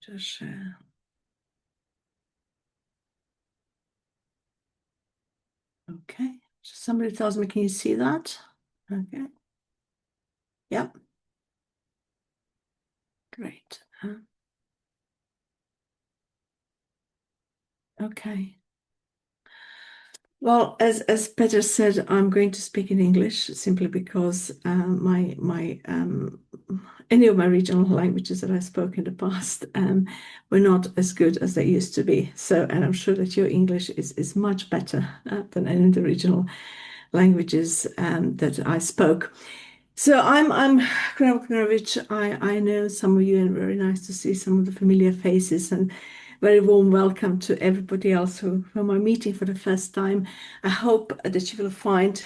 Just share. Okay. Somebody tells me, can you see that? Okay. Yep. Great. Okay. Well, as Peter said, I'm going to speak in English simply because any of my regional languages that I spoke in the past were not as good as they used to be. So, and I'm sure that your English is much better than any of the regional languages that I spoke. So I'm Kruna Vukmirović. I know some of you, and very nice to see some of the familiar faces, and very warm welcome to everybody else whom I'm meeting for the first time. I hope that you will find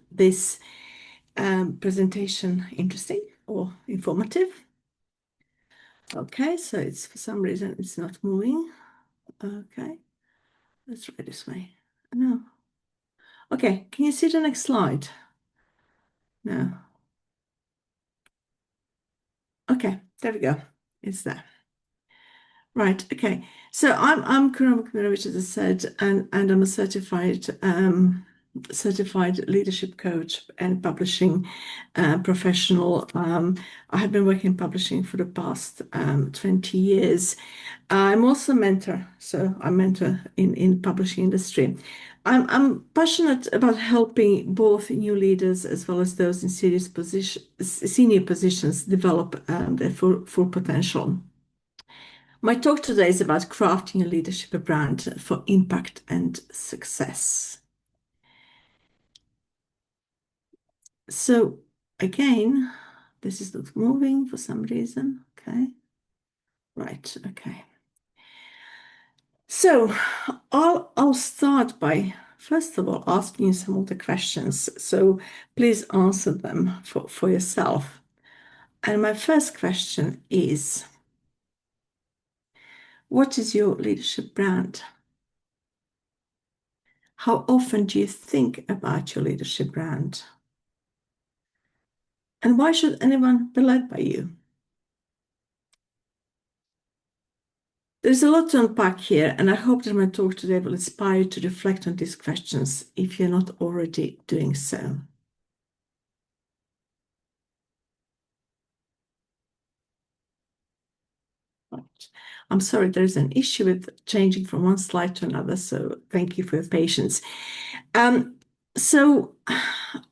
this presentation interesting or informative. Okay, so it's for some reason it's not moving. Okay, let's try this way. No. Okay, can you see the next slide? No. Okay, there we go. It's there. Right. Okay. So I'm Kruna Vukmirović, as I said, and I'm a certified leadership coach and publishing professional. I have been working in publishing for the past 20 years. I'm also a mentor, so I mentor in publishing industry. I'm passionate about helping both new leaders as well as those in senior positions develop their full potential. My talk today is about crafting a leadership brand for impact and success. So again, this is not moving for some reason. Okay. Right. Okay. So I'll start by, first of all, asking you some of the questions. So please answer them for yourself. And my first question is, what is your leadership brand? How often do you think about your leadership brand? And why should anyone be led by you? There's a lot to unpack here, and I hope that my talk today will inspire you to reflect on these questions if you're not already doing so. Right. I'm sorry, there's an issue with changing from one slide to another, so thank you for your patience. So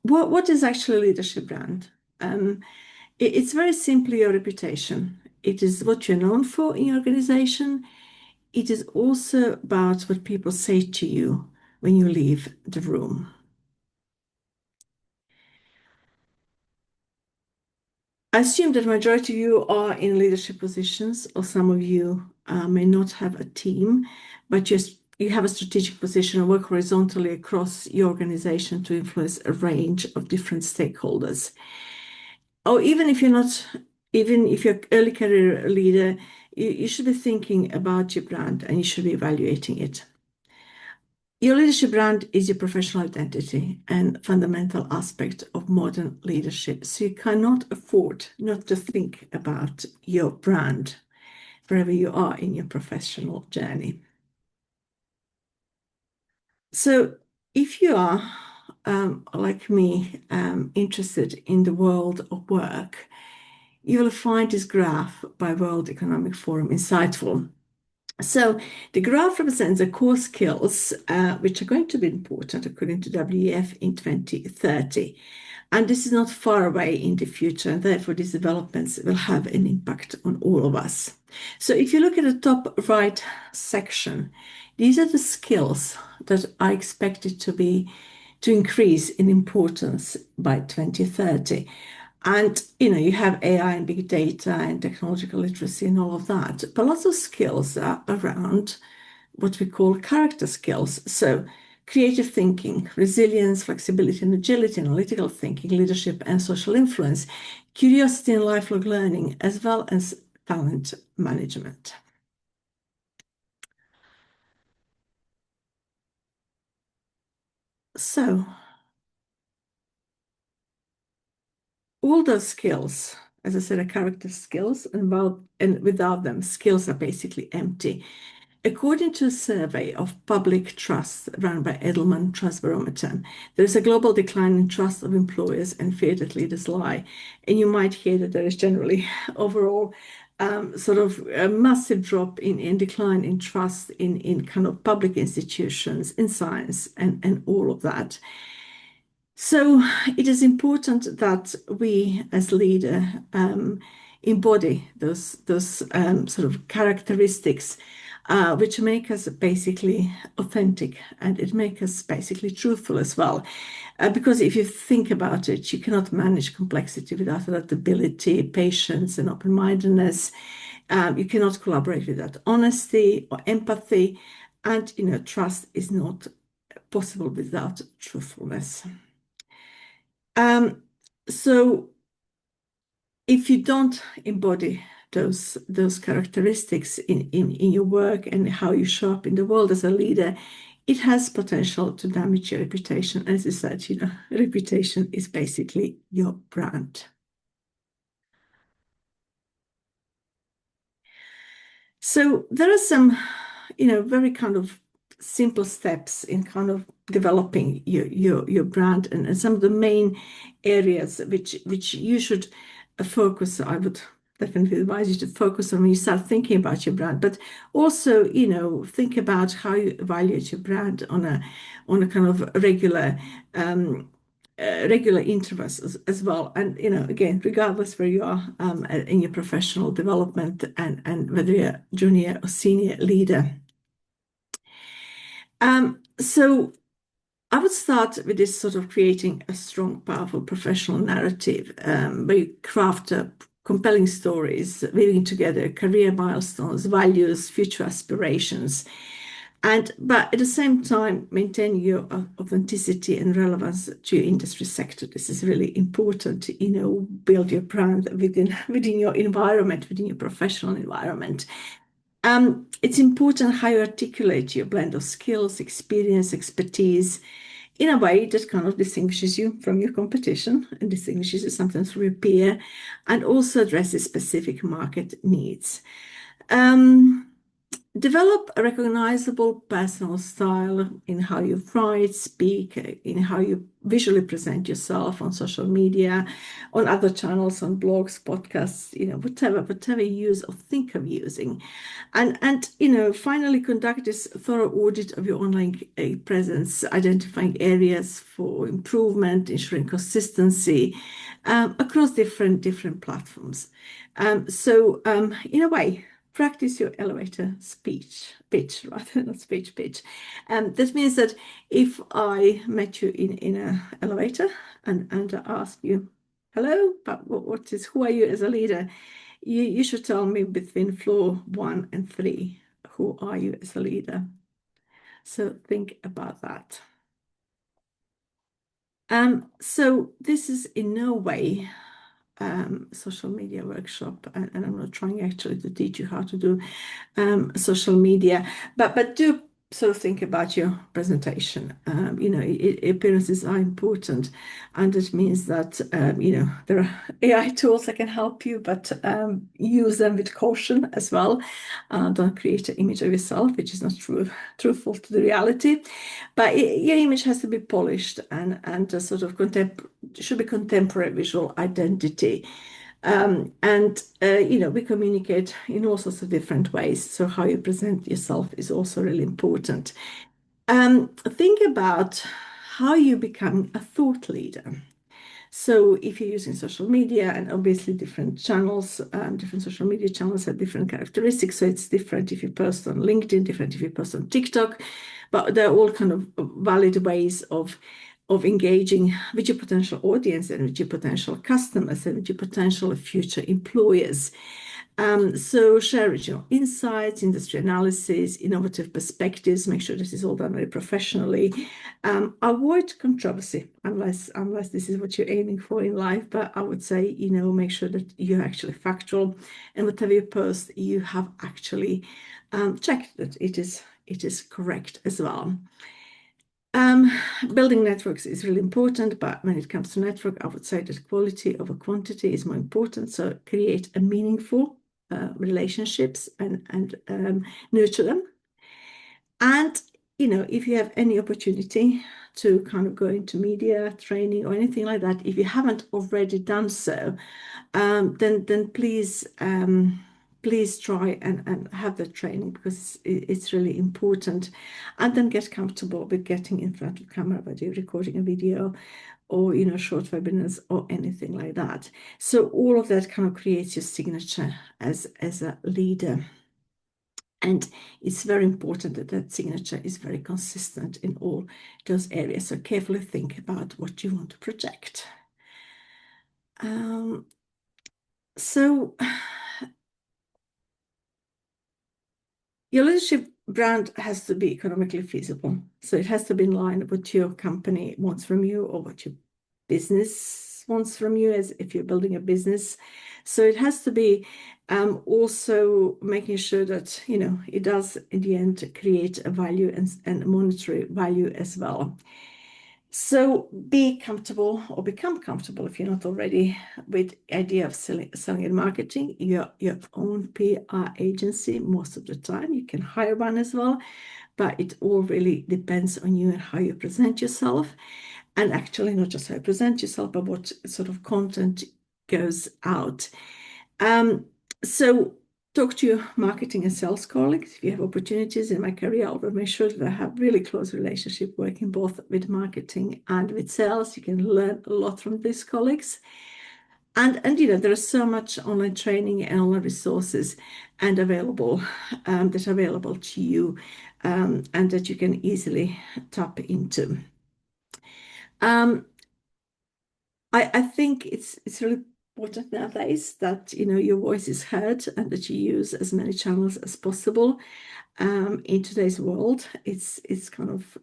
what is actually a leadership brand? It's very simply your reputation. It is what you're known for in your organization. It is also about what people say to you when you leave the room. I assume that the majority of you are in leadership positions, or some of you may not have a team, but you have a strategic position and work horizontally across your organization to influence a range of different stakeholders. Or even if you're early career leader, you should be thinking about your brand and you should be evaluating it. Your leadership brand is your professional identity and fundamental aspect of modern leadership. So you cannot afford not to think about your brand wherever you are in your professional journey. So if you are, like me, interested in the world of work, you will find this graph by World Economic Forum insightful. So the graph represents the core skills which are going to be important according to WEF in 2030. And this is not far away in the future, and therefore these developments will have an impact on all of us. So if you look at the top right section, these are the skills that are expected to increase in importance by 2030. And you have AI and big data and technological literacy and all of that. But lots of skills are around what we call character skills. So creative thinking, resilience, flexibility and agility, analytical thinking, leadership and social influence, curiosity and lifelong learning, as well as talent management. So all those skills as I said, are character skills, and without them, skills are basically empty. According to a survey of public trust run by Edelman Trust Barometer, there is a global decline in trust of employers and fear that leaders lie. And you might hear that there is generally overall sort of a massive drop in decline in trust in kind of public institutions, in science, and all of that. So it is important that we as leader embody those sort of characteristics which make us basically authentic, and it makes us basically truthful as well. Because if you think about it, you cannot manage complexity without adaptability, patience, and open-mindedness. You cannot collaborate without honesty or empathy, and trust is not possible without truthfulness. So if you don't embody those characteristics in your work and how you show up in the world as a leader, it has potential to damage your reputation. As I said, reputation is basically your brand. So there are some, very kind of simple steps in kind of developing your brand, and some of the main areas which you should focus. I would definitely advise you to focus on when you start thinking about your brand, but also think about how you evaluate your brand on a kind of regular intervals as well. And again, regardless where you are in your professional development, and whether you're a junior or senior leader. So I would start with this sort of creating a strong, powerful professional narrative where you craft compelling stories, weaving together career milestones, values, future aspirations, but at the same time maintain your authenticity and relevance to your industry sector. This is really important to build your brand within your environment, within your professional environment. It's important how you articulate your blend of skills, experience, expertise in a way that kind of distinguishes you from your competition and distinguishes you sometimes from your peer, and also addresses specific market needs. Develop a recognizable personal style in how you write, speak, in how you visually present yourself on social media, on other channels, on blogs, podcasts, whatever you use or think of using. And finally, conduct this thorough audit of your online presence, identifying areas for improvement, ensuring consistency across different platforms. So in a way, practice your elevator pitch, rather not speech pitch. That means that if I met you in an elevator and I ask you, hello, but who are you as a leader? You should tell me between floor 1 and 3, who are you as a leader? So think about that. So this is in no way social media workshop, and I'm not trying actually to teach you how to do social media, but do sort of think about your presentation. Appearances are important, and it means that there are AI tools that can help you, but use them with caution as well. Don't create an image of yourself which is not truthful to the reality. But your image has to be polished and sort of should be contemporary visual identity. We communicate in all sorts of different ways. So how you present yourself is also really important. Think about how you become a thought leader. So if you're using social media, and obviously different channels, different social media channels have different characteristics. So it's different if you post on LinkedIn, different if you post on TikTok, but they're all kind of valid ways of engaging with your potential audience and with your potential customers and with your potential future employers. So share original insights, industry analysis, innovative perspectives. Make sure this is all done very professionally. Avoid controversy unless this is what you're aiming for in life. But I would say, make sure that you're actually factual, and whatever you post, you have actually checked that it is correct as well. Um, Building networks is really important, but when it comes to network, I would say that quality over quantity is more important. So create a meaningful relationships and nurture them. And if you have any opportunity to kind of go into media training or anything like that, if you haven't already done so, then please try and have the training, because it's really important. And then get comfortable with getting in front of camera, whether you're recording a video or short webinars or anything like that. So all of that kind of creates your signature as a leader. And it's very important that that signature is very consistent in all those areas. So carefully think about what you want to project. So your leadership brand has to be economically feasible. So it has to be in line with what your company wants from you, or what your business wants from you, as if you're building a business. So it has to be also making sure that it does in the end create a value and monetary value as well. So be comfortable, or become comfortable if you're not already, with the idea of selling and marketing your own PR agency. Most of the time you can hire one as well, but it all really depends on you and how you present yourself. And actually not just how you present yourself, but what sort of content goes out. So talk to your marketing and sales colleagues. If you have opportunities. In my career, I will make sure that I have really close relationship working both with marketing and with sales. You can learn a lot from these colleagues. And there is so much online training and online resources and available that are available to you, and that you can easily tap into. I think it's really important nowadays that your voice is heard and that you use as many channels as possible. In today's world, it's kind of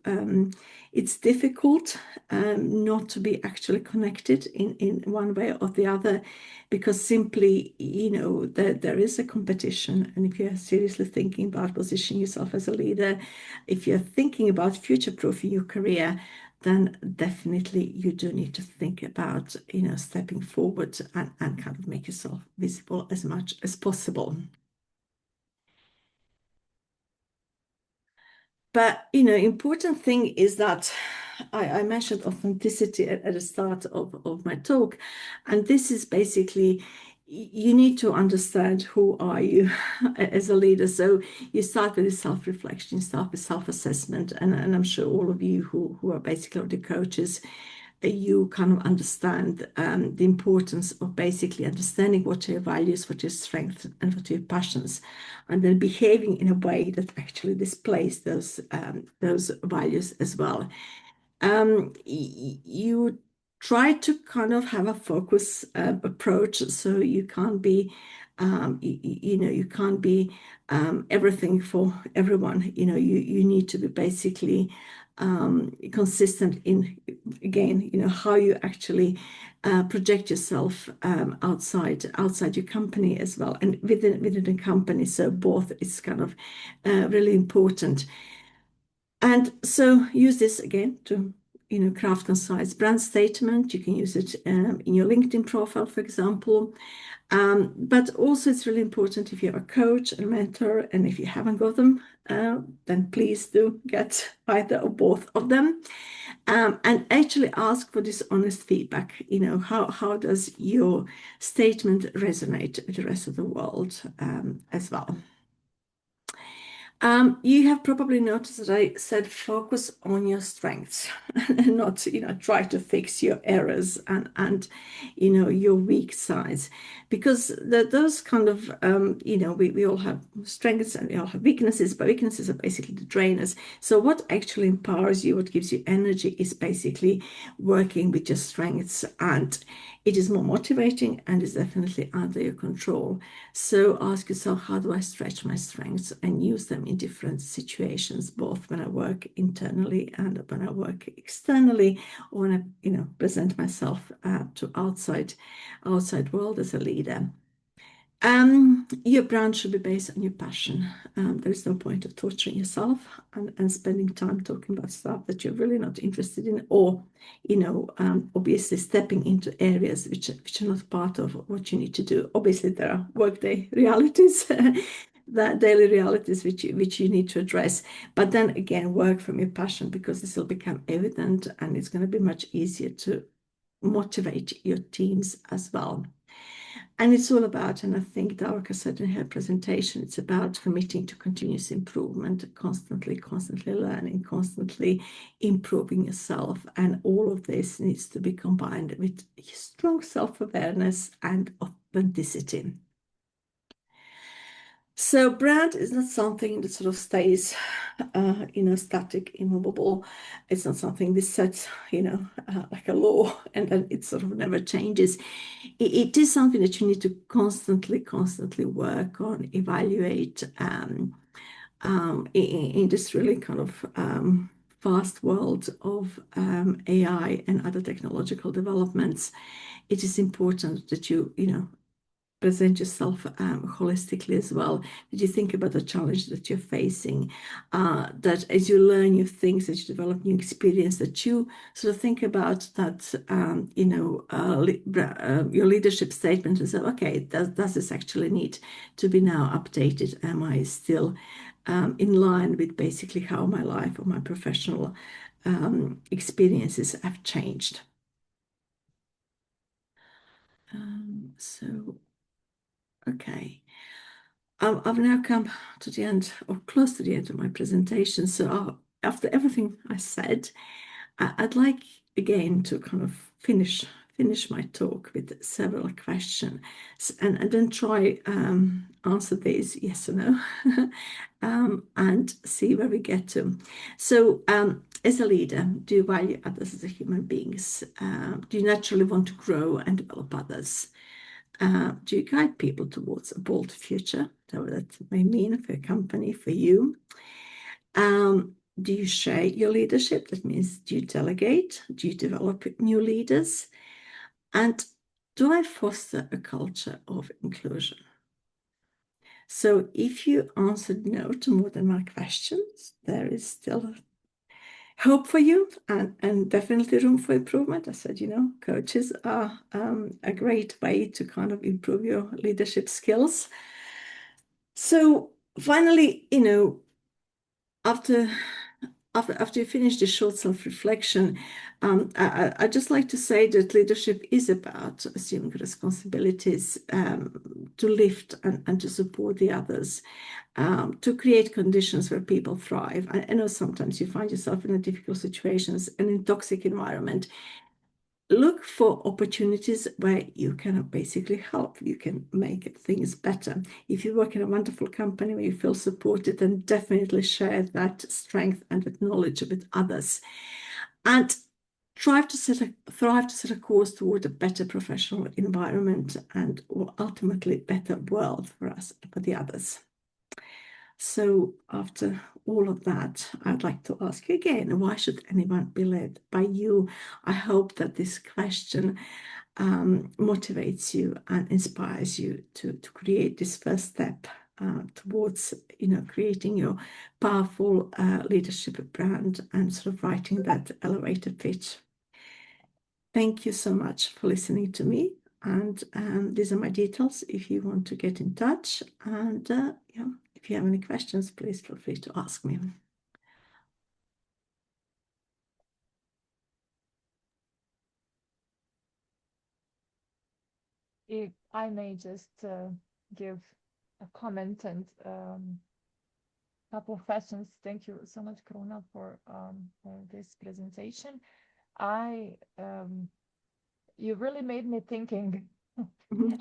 it's difficult not to be actually connected in one way or the other, because simply there is a competition. And if you're seriously thinking about positioning yourself as a leader, if you're thinking about future-proofing your career, then definitely you do need to think about stepping forward and kind of make yourself visible as much as possible. But important thing is that I mentioned authenticity at the start of my talk, and this is basically, you need to understand who are you as a leader. So you start with self-reflection, you start with self-assessment, and I'm sure all of you who are basically the coaches, you kind of understand the importance of basically understanding what are your values, what are your strengths, and what are your passions, and then behaving in a way that actually displays those values as well. You try to kind of have a focus approach, so you can't be you can't be everything for everyone. You need to be basically consistent in, again, how you actually project yourself outside your company as well, and within the company. So both is kind of really important. And so use this again to craft concise brand statement. You can use it in your LinkedIn profile, for example. But also it's really important, if you have a coach and mentor, and if you haven't got them, then please do get either or both of them, and actually ask for this honest feedback. How does your statement resonate with the rest of the world as well? You have probably noticed that I said focus on your strengths and not, try to fix your errors and your weak sides, because those kind of, we all have strengths and we all have weaknesses, but weaknesses are basically the drainers. So what actually empowers you, what gives you energy, is basically working with your strengths, and it is more motivating and is definitely under your control. So ask yourself, how do I stretch my strengths and use them in different situations, both when I work internally and when I work externally, or when I present myself to outside world as a leader. Your brand should be based on your passion. There is no point of torturing yourself and spending time talking about stuff that you're really not interested in, or, obviously stepping into areas which are not part of what you need to do. Obviously, there are workday realities, that daily realities which you need to address. But then again, work from your passion, because this will become evident, and it's going to be much easier to motivate your teams as well. And it's all about, and I think Darka said in her presentation, it's about committing to continuous improvement, constantly learning, constantly improving yourself. And all of this needs to be combined with strong self-awareness and authenticity. So brand is not something that sort of stays, static, immovable. It's not something that sets, like a law, and then it sort of never changes. It is something that you need to constantly work on, evaluate. In this really kind of fast world of AI and other technological developments, it is important that you present yourself holistically as well. That you think about the challenge that you're facing, that as you learn new things, that you develop new experience, that you sort of think about that, your leadership statement and say, okay, does this actually need to be now updated? Am I still in line with basically how my life or my professional experiences have changed? Okay. I've now come to the end, or close to the end of my presentation. So after everything I said, I'd like again to kind of finish my talk with several questions, and then try answer these yes or no, and see where we get to. So as a leader, do you value others as human beings? Do you naturally want to grow and develop others? Do you guide people towards a bold future, whatever that may mean for a company, for you? Do you share your leadership? That means, do you delegate? Do you develop new leaders? And do I foster a culture of inclusion? So if you answered no to more than one questions, there is still hope for you, and definitely room for improvement. I said, coaches are a great way to kind of improve your leadership skills. So finally, after you finish this short self-reflection, I'd just like to say that leadership is about assuming responsibilities, to lift and to support the others, to create conditions where people thrive. I know sometimes you find yourself in a difficult situations and in toxic environment. Look for opportunities where you can basically help. You can make things better. If you work in a wonderful company where you feel supported, then definitely share that strength and that knowledge with others. And thrive to set a course toward a better professional environment and ultimately better world for us, for the others. So after all of that, I'd like to ask you again, why should anyone be led by you? I hope that this question motivates you and inspires you to create this first step towards, creating your powerful leadership brand and sort of writing that elevator pitch. Thank you so much for listening to me. And these are my details if you want to get in touch. And if you have any questions, please feel free to ask me. If I may just give a comment and couple of questions. Thank you so much, Kruna, for this presentation. You really made me thinking,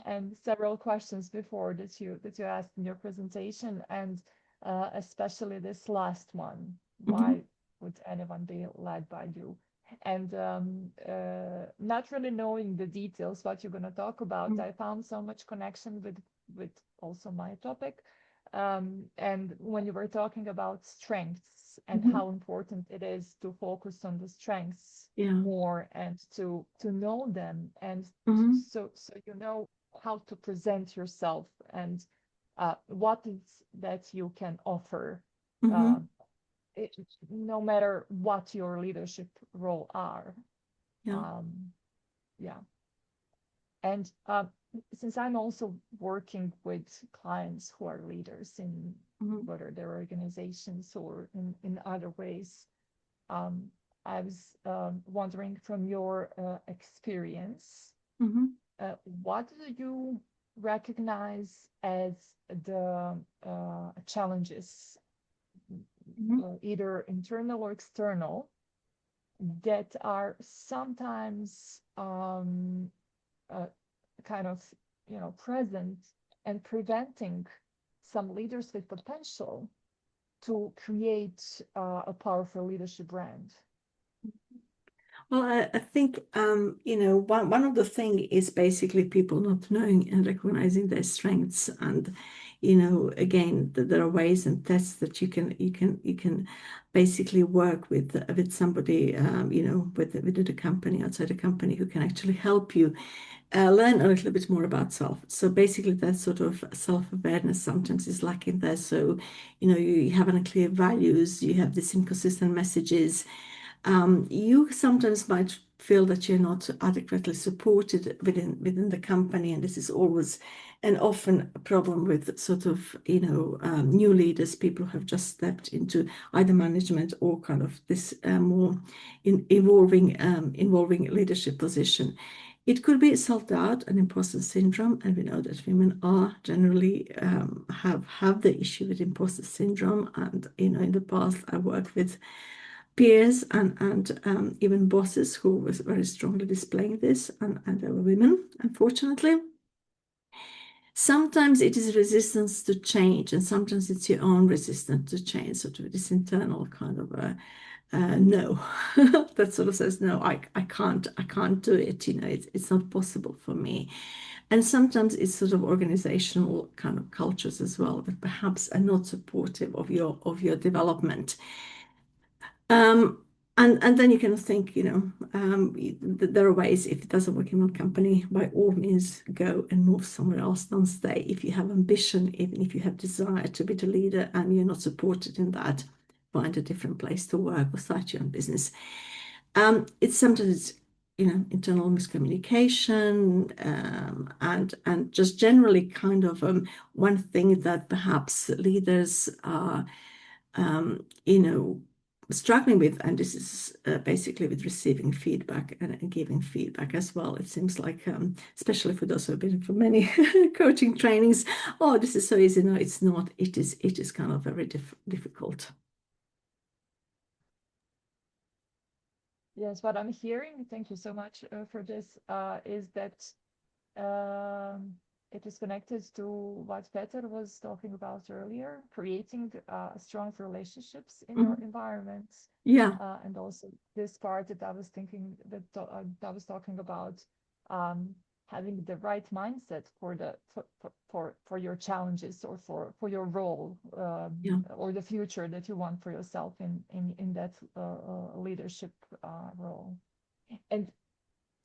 and several questions before that you asked in your presentation, and especially this last one. Why would anyone be led by you? And not really knowing the details what you're going to talk about, I found so much connection with also my topic. And when you were talking about strengths, strengths and how important it is to focus on the strengths more and to know them, and so you know how to present yourself and what is that you can offer, it, no matter what your leadership role are. Yeah. And since I'm also working with clients who are leaders in whether they're organizations or in other ways, I was wondering from your experience, what do you recognize as the challenges, either internal or external, that are sometimes kind of, present and preventing some leaders with potential to create a powerful leadership brand? Well, I think, one of the thing is basically people not knowing and recognizing their strengths. And, again, there are ways and tests that you can basically work with somebody, within the company, outside the company, who can actually help you learn a little bit more about self. So basically that sort of self-awareness sometimes is lacking there. So, you have unclear values, you have these inconsistent messages. You sometimes might feel that you're not adequately supported within the company, and this is always and often a problem with sort of new leaders, people who have just stepped into either management or kind of this more involving leadership position. It could be self-doubt and imposter syndrome, and we know that women are generally have the issue with imposter syndrome. And in the past, I worked with peers and even bosses who was very strongly displaying this, and they were women, unfortunately. Sometimes it is resistance to change, and sometimes it's your own resistance to change, sort of this internal kind of no that sort of says, no, I can't do it, it's not possible for me. And sometimes it's sort of organizational kind of cultures as well that perhaps are not supportive of your development. And then you can think, there are ways, if it doesn't work in one company, by all means, go and move somewhere else. Don't stay. If you have ambition, even if you have desire to be the leader and you're not supported in that, find a different place to work or start your own business. It's sometimes, internal miscommunication, and just generally kind of one thing that perhaps leaders are, struggling with, and this is basically with receiving feedback and giving feedback as well. It seems like, especially for those who have been for many coaching trainings, oh, this is so easy. No, it's not. It is kind of very difficult. Yes, what I'm hearing, thank you so much for this, is that it is connected to what Peter was talking about earlier, creating strong relationships in your environments. Yeah. And also this part that I was thinking, that I was talking about, having the right mindset for your challenges, or for your role, or the future that you want for yourself in that leadership role. And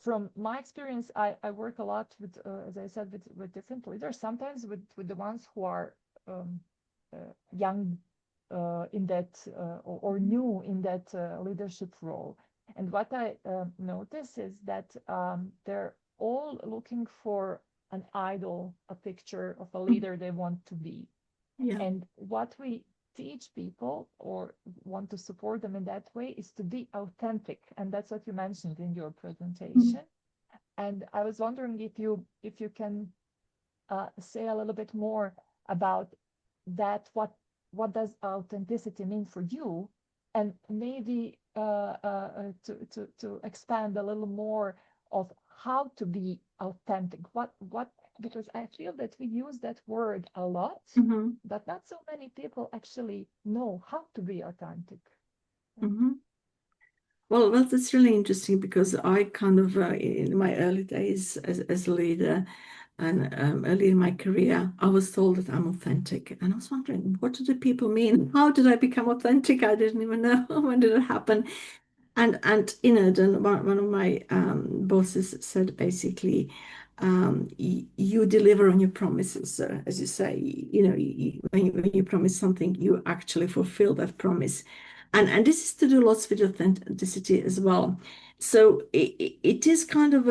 from my experience, I work a lot with, as I said, with different leaders, sometimes with the ones who are young in that, or new in that leadership role. And what I notice is that they're all looking for an idol, a picture of a leader they want to be. And what we teach people, or want to support them in that way, is to be authentic. And that's what you mentioned in your presentation. And I was wondering if you can say a little bit more about that. What does authenticity mean for you? And maybe to expand a little more of how to be authentic. Because I feel that we use that word a lot, but not so many people actually know how to be authentic. Well, that's really interesting because I kind of, in my early days as a leader and early in my career, I was told that I'm authentic. And I was wondering, what do the people mean? How did I become authentic? I didn't even know. When did it happen? And then one of my bosses said basically, you deliver on your promises. So as you say, when you promise something, you actually fulfill that promise. And this is to do lots with authenticity as well. So it is kind of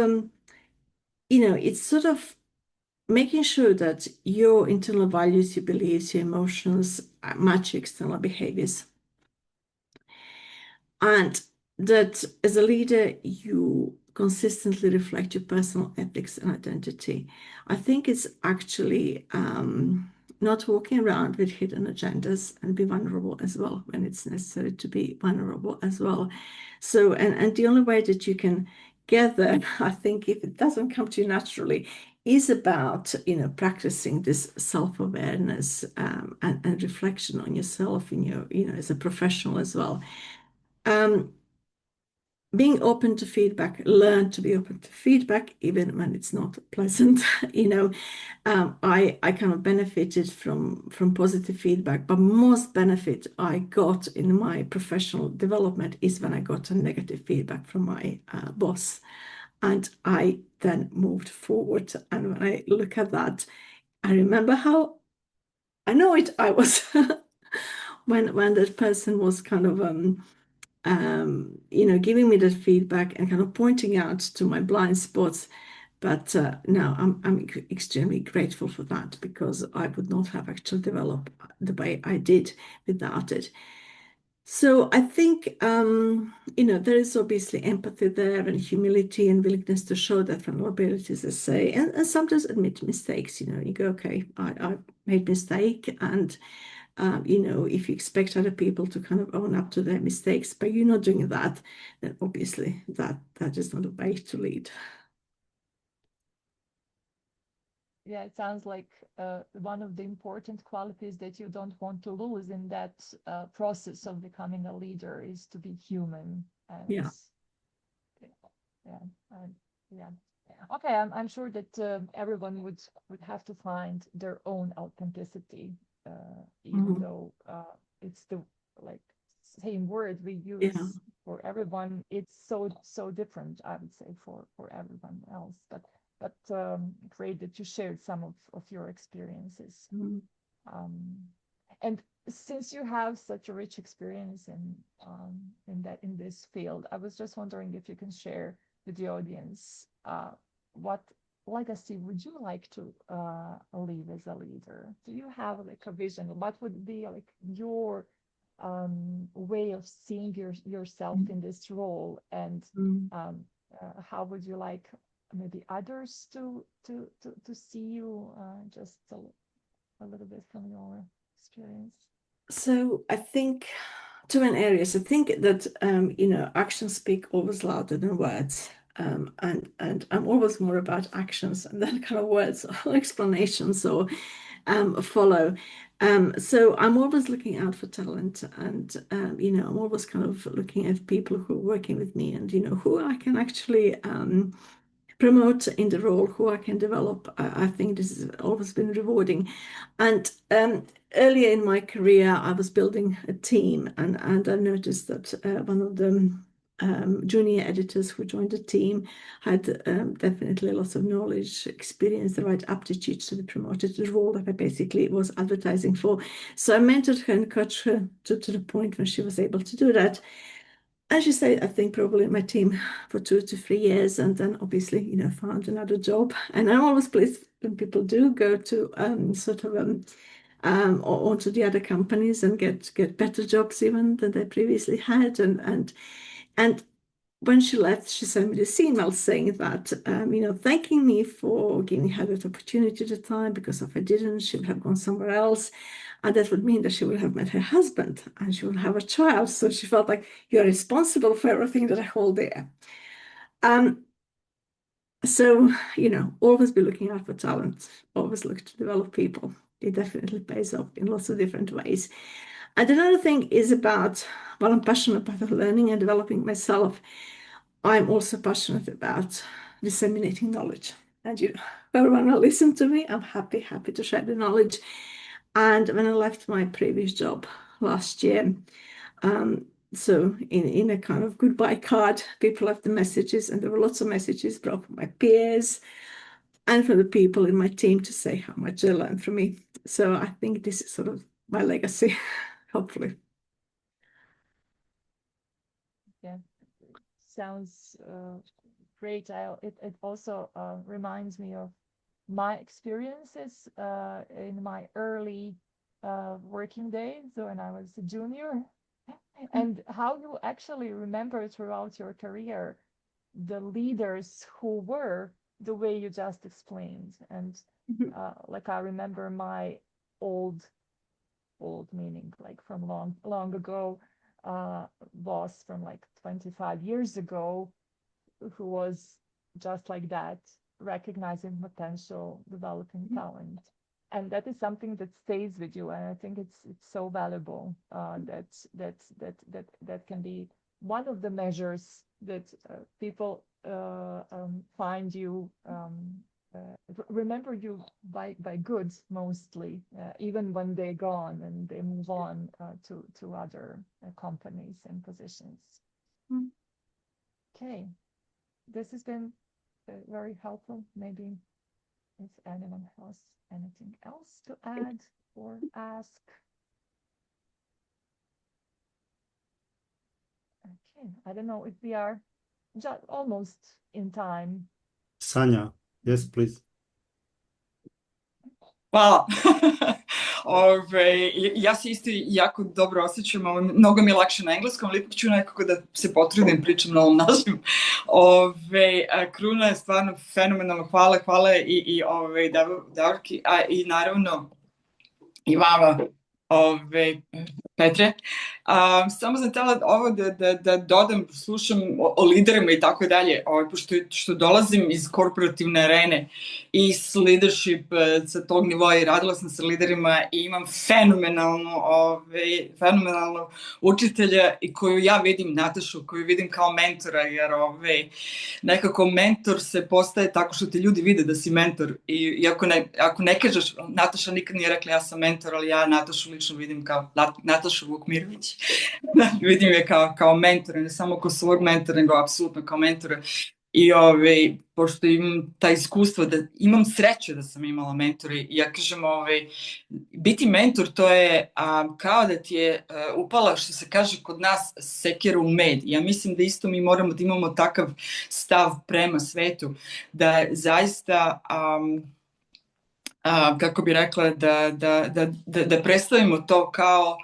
it's sort of making sure that your internal values, your beliefs, your emotions match your external behaviors. And that as a leader, you consistently reflect your personal ethics and identity. I think it's actually not walking around with hidden agendas and be vulnerable as well when it's necessary to be vulnerable as well. So, and the only way that you can get there, I think, if it doesn't come to you naturally, is about practicing this self-awareness and reflection on yourself in your as a professional as well. Um, Being open to feedback, learn to be open to feedback, even when it's not pleasant. I kind of benefited from positive feedback, but most benefit I got in my professional development is when I got a negative feedback from my boss, and I then moved forward. And when I look at that, I remember how annoyed I was when that person was kind of giving me that feedback and kind of pointing out to my blind spots. But no, I'm extremely grateful for that because I would not have actually developed the way I did without it. So I think, there is obviously empathy there and humility and willingness to show that vulnerabilities, as say, and sometimes admit mistakes. You go, okay, I made mistake, and if you expect other people to kind of own up to their mistakes, but you're not doing that, then obviously that is not a way to lead. Yeah, it sounds like one of the important qualities that you don't want to lose in that process of becoming a leader is to be human. And Yeah. yeah, and yeah. Okay, I'm sure that everyone would have to find their own authenticity, even Mhm. though it's the like same word we Yeah. use for everyone. It's so different, I would say, for everyone else. But great that you shared some of your experiences. Mhm. Um, and since you have such a rich experience in this field, I was just wondering if you can share with the audience what legacy would you like to leave as a leader? Do you have like a vision? What would be like your way of seeing yourself in this role, and Mhm. how would you like maybe others to see you? Just a little bit from your experience. So I think two main areas. I think that actions speak always louder than words. And I'm always more about actions and then kind of words or explanations or follow. So I'm always looking out for talent, and I'm always kind of looking at people who are working with me, and who I can actually promote in the role, who I can develop. I think this has always been rewarding. And earlier in my career, I was building a team, and I noticed that one of the junior editors who joined the team had definitely lots of knowledge, experience, the right aptitude to be promoted to the role that I basically was advertising for. So I mentored her and coached her to the point when she was able to do that. As you say, I think probably in my team for 2 to 3 years, and then obviously, found another job. And I'm always pleased when people do go to or onto the other companies and get better jobs even than they previously had. And when she left, she sent me this email saying that, thanking me for giving her that opportunity at the time, because if I didn't, she would have gone somewhere else. And that would mean that she would have met her husband and she would have a child. So she felt like you're responsible for everything that I hold there. Um, so, always be looking out for talent, always look to develop people. It definitely pays off in lots of different ways. And another thing is about, well, I'm passionate about learning and developing myself. I'm also passionate about disseminating knowledge. And you know, everyone will listen to me. I'm happy to share the knowledge. And when I left my previous job last year, so in a kind of goodbye card, people left the messages, and there were lots of messages brought from my peers and from the people in my team to say how much they learned from me. So I think this is sort of my legacy, hopefully. Yeah, sounds great. It also reminds me of my experiences in my early working days when I was a junior, and how you actually remember throughout your career the leaders who were the way you just explained. And like I remember my old meaning like from long ago boss from like 25 years ago, who was just like that, recognizing potential, developing talent. And that is something that stays with you. And I think it's so valuable that can be one of the measures that people find you, remember you by good mostly, even when they're gone and they move on to other companies and positions. Mm. Okay, this has been very helpful. Maybe if anyone has anything else to add or ask. Okay, I don't know if we are just almost in time. Sanja, yes, please. Hvala. Ja se isto jako dobro osjećam, mnogo mi je lakše na engleskom, ali ipak ću nekako da se potrudim, pričam na ovom našem. Kruna je stvarno fenomenalno, hvala i Davorki, a i naravno i vama, Petre. Samo sam htjela ovo da dodam, slušam o liderima i tako dalje, pošto što dolazim iz korporativne arene i s leadership sa tog nivoa i radila sam sa liderima i imam fenomenalno učitelja i koju ja vidim, Natašu, koju vidim kao mentora, jer nekako mentor se postaje tako što te ljudi vide da si mentor. I ako ne kažeš, Nataša nikad nije rekla ja sam mentor, ali ja Natašu lično vidim kao Natašu Vukmirović. Vidim je kao mentora, ne samo kao svog mentora, nego apsolutno kao mentora. I pošto imam ta iskustva, da imam sreće da sam imala mentora, i ja kažem, biti mentor to je kao da ti je upala, što se kaže kod nas, sekera u med. Ja mislim da isto mi moramo da imamo takav stav prema svetu, da zaista, kako bi rekla, da predstavimo to kao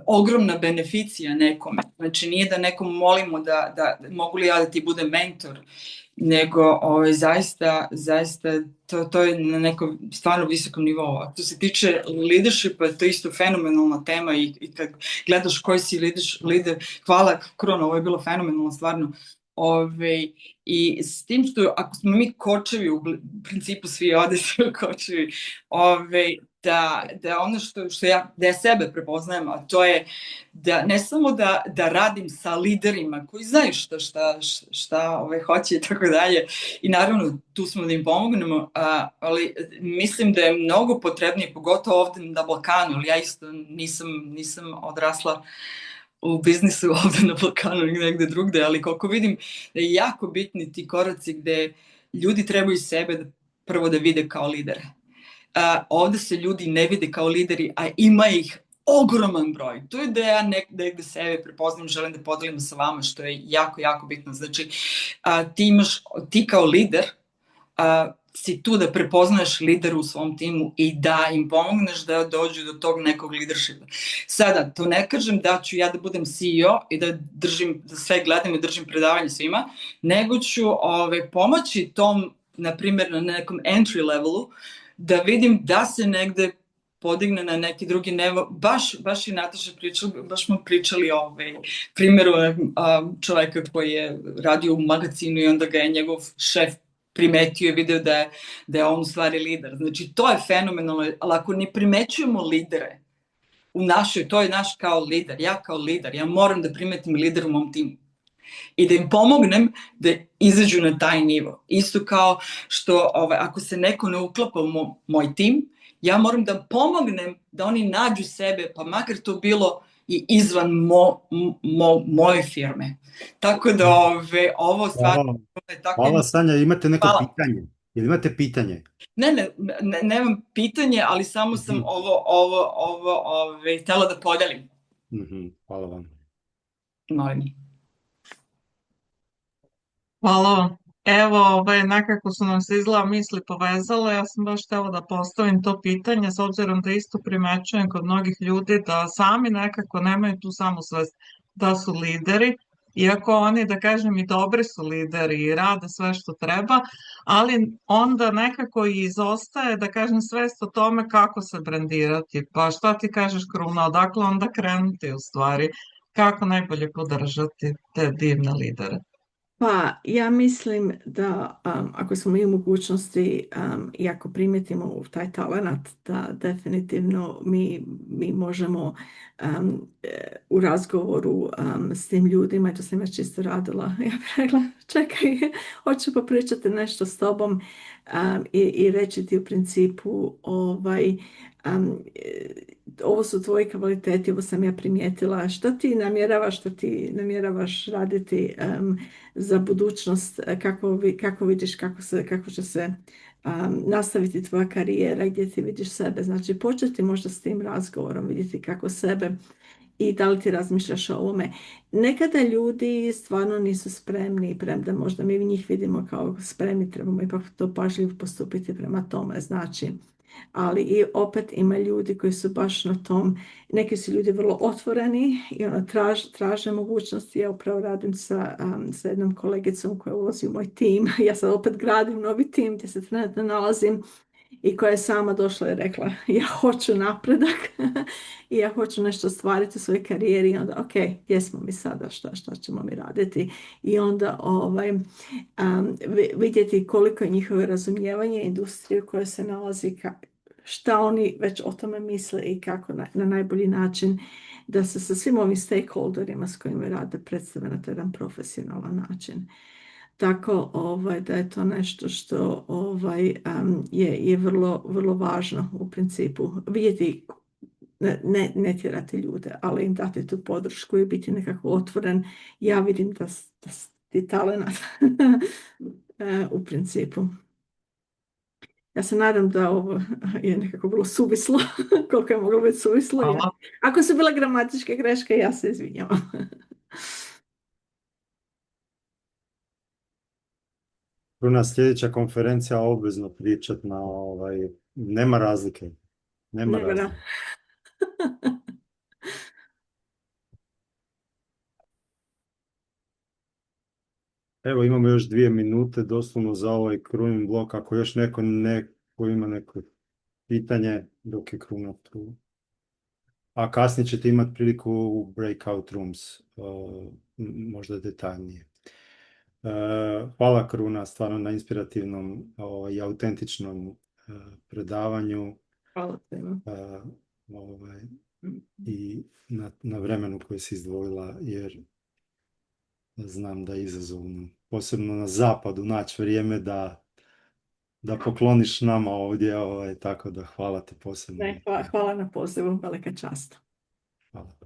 ogromna beneficija nekome. Znači nije da nekom molimo da mogu li ja da ti budem mentor, nego zaista to je na nekom stvarno visokom nivou. A to se tiče leadershipa, to je isto fenomenalna tema i kad gledaš koji si lider, hvala Kruna, ovo je bilo fenomenalno stvarno. I s tim što ako smo mi kočevi, u principu svi ovde su kočevi, da ono što ja sebe prepoznajem, a to je da ne samo da radim sa liderima koji znaju šta hoće i tako dalje, i naravno tu smo da im pomognemo, ali mislim da je mnogo potrebnije, pogotovo ovde na Balkanu, ali ja isto nisam odrasla u biznisu ovde na Balkanu ili negde drugde, ali koliko vidim da je jako bitni ti koraci gde ljudi trebaju sebe prvo da vide kao lidere. Ovde se ljudi ne vide kao lideri, a ima ih ogroman broj. To je da ja negde sebe prepoznam, želim da podelim sa vama, što je jako, jako bitno. Znači, ti kao lider si tu da prepoznaješ lidera u svom timu i da im pomogneš da dođu do tog nekog leadershipa. Sada, to ne kažem da ću ja da budem CEO i da sve gledam i držim predavanje svima, nego ću pomoći tom, na primjer, na nekom entry levelu, da vidim da se negde podigne na neki drugi nivo. Baš i Nataša baš smo pričali o primjeru čoveka koji je radio u magazinu i onda ga je njegov šef primetio i video da je on u stvari lider. Znači, to je fenomenalno, ali ako ne primećujemo lidere, to je naš kao lider, ja kao lider, ja moram da primetim lider u mom timu i da im pomognem da izađu na taj nivo. Isto kao što ako se neko ne uklapa u moj tim, ja moram da pomognem da oni nađu sebe, pa makar to bilo i izvan moje firme. Tako da ovo stvarno je tako... Hvala, Sanja, imate neko Hvala. pitanje? Jel imate pitanje? Nemam pitanje, ali samo sam htjela da podelim. Hvala vam. Molim. Hvala vam. Evo, nekako su nam se izgleda misli povezale. Ja sam baš htjela da postavim to pitanje, s obzirom da isto primećujem kod mnogih ljudi da sami nekako nemaju tu samosvest da su lideri, iako oni, da kažem, i dobri su lideri i rade sve što treba, ali onda nekako i izostaje, da kažem, svest o tome kako se brendirati. Pa šta ti kažeš, Kruna, odakle onda krenuti u stvari? Kako najbolje podržati te divne lidere? Pa ja mislim da ako smo mi u mogućnosti i ako primijetimo taj talent, da definitivno mi možemo u razgovoru s tim ljudima, i to sam ja čisto radila, ja bih rekla, čekaj, hoću popričati nešto s tobom i reći ti u principu ovo su tvoji kvaliteti, ovo sam ja primijetila, što ti namjeravaš raditi za budućnost, kako vidiš kako će se nastaviti tvoja karijera, gdje ti vidiš sebe. Znači početi možda s tim razgovorom, vidjeti kako sebe i da li ti razmišljaš o ovome. Nekada ljudi stvarno nisu spremni, premda možda mi njih vidimo kao spremni, trebamo ipak to pažljivo postupiti prema tome. Znači, ali i opet ima ljudi koji su baš na tom, neki su ljudi vrlo otvoreni i traže mogućnosti. Ja upravo radim sa jednom kolegicom koja ulazi u moj tim. Ja sad opet gradim novi tim gdje se trenutno nalazim i koja je sama došla i rekla ja hoću napredak i ja hoću nešto stvariti u svojoj karijeri i onda ok, gdje smo mi sada, šta ćemo mi raditi i onda vidjeti koliko je njihovo razumijevanje industrije u kojoj se nalazi, šta oni već o tome misle i kako na najbolji način da se sa svim ovim stakeholderima s kojima rade predstave na jedan profesionalan način. Tako da je to nešto što je vrlo, vrlo važno u principu. Vidjeti, ne tjerati ljude, ali im dati tu podršku i biti nekako otvoren. Ja vidim da ti talenat u principu. Ja se nadam da ovo je nekako bilo suvislo, koliko je moglo biti suvislo. Ja. Ako su bila gramatičke greške, ja se izvinjavam. Kruna, sljedeća konferencija obvezno pričat na nema razlike. Nema razlike. Evo imamo još 2 minute doslovno za ovaj Krunin blok. Ako još neko ima neko pitanje dok je Kruna tu. A kasnije ćete imati priliku u breakout rooms, možda detaljnije. Hvala Kruna stvarno na inspirativnom i autentičnom predavanju. Hvala tema. I na vremenu koje si izdvojila, jer znam da je izazovno, posebno na zapadu, naći vrijeme da pokloniš nama ovdje, tako da hvala ti posebno. Hvala na pozivu, velika čast. Hvala.